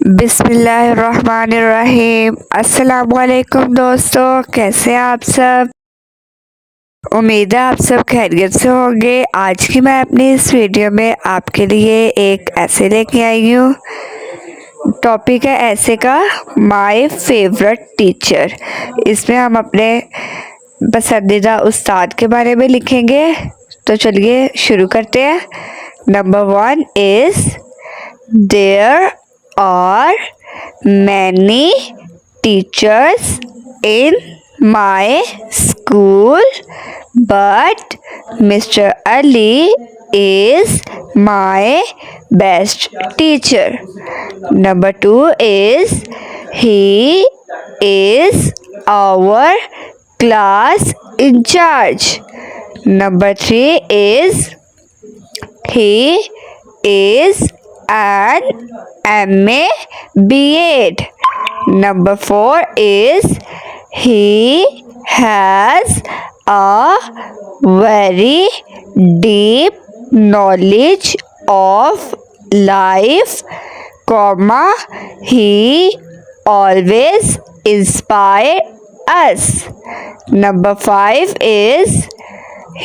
बिस्मिल्लाहिर्रहमानिर्रहीम। अस्सलामुअलैकुम दोस्तों, कैसे हैं आप सब। उम्मीद है आप सब खैरियत से होंगे। आज की मैं अपनी इस वीडियो में आपके लिए एक ऐसे लेके आई हूँ। टॉपिक है ऐसे का माय फेवरेट टीचर। इसमें हम अपने पसंदीदा उस्ताद के बारे में लिखेंगे। तो चलिए शुरू करते हैं। Number 1 is there are many teachers in my school, but Mr. Ali is my best teacher. Number 2 is he is our class in charge. Number 3 is he is an MA B.Ed. Number 4 is he has a very deep knowledge of life, comma, he always inspire us. Number 5 is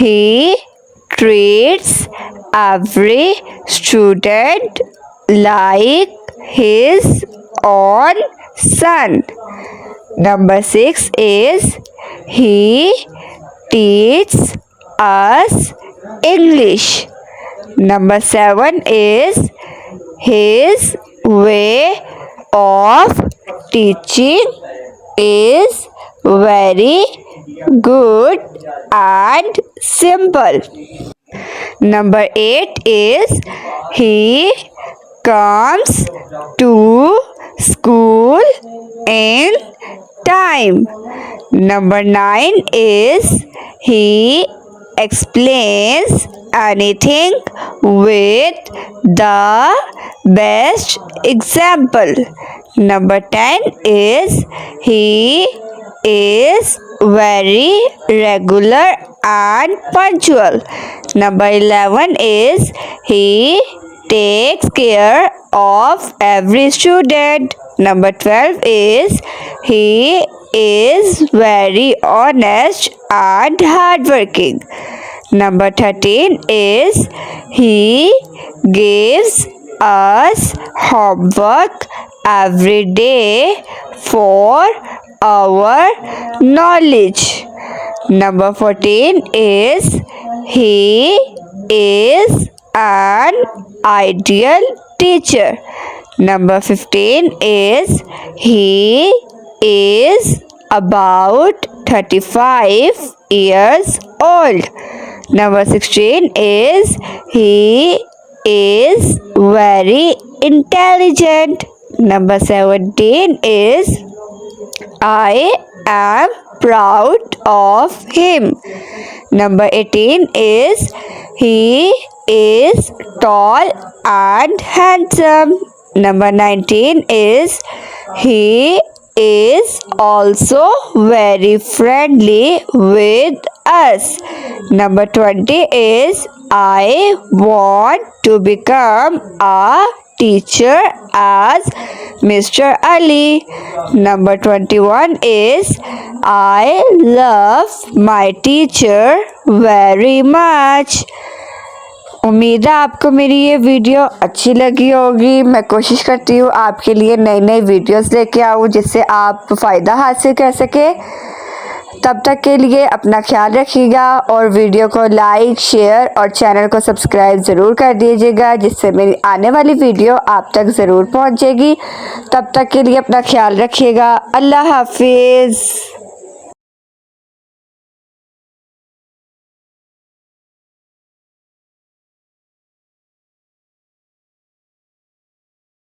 he treats every student like his own son. Number 6 is he teaches us English. Number 7 is his way of teaching is very good and simple. Number 8 is he comes to school in time. Number 9 is he explains anything with the best example. Number 10 is he is very regular and punctual. Number 11 is he takes care of every student. Number 12 is he is very honest and hardworking. Number 13 is he gives us homework every day for our knowledge. Number 14 is he is an ideal teacher. Number 15 is he is about 35 years old. Number 16 is he is very intelligent. Number 17 is I am proud of him. Number 18 is he is tall and handsome. Number 19 is he is also very friendly with us. Number 20 is I want to become a teacher as Mr. Ali. Number 21 is I love my teacher very much. उम्मीद है आपको मेरी ये video अच्छी लगी होगी। मैं कोशिश करती हूँ आपके लिए नई नई वीडियोस लेके आऊँ जिससे आप फ़ायदा हासिल कर सके। तब तक के लिए अपना ख्याल रखिएगा और वीडियो को लाइक, शेयर और चैनल को सब्सक्राइब ज़रूर कर दीजिएगा जिससे मेरी आने वाली वीडियो आप तक ज़रूर पहुँचेगी। तब तक के लिए अपना ख्याल रखिएगा। अल्लाह हाफिज़।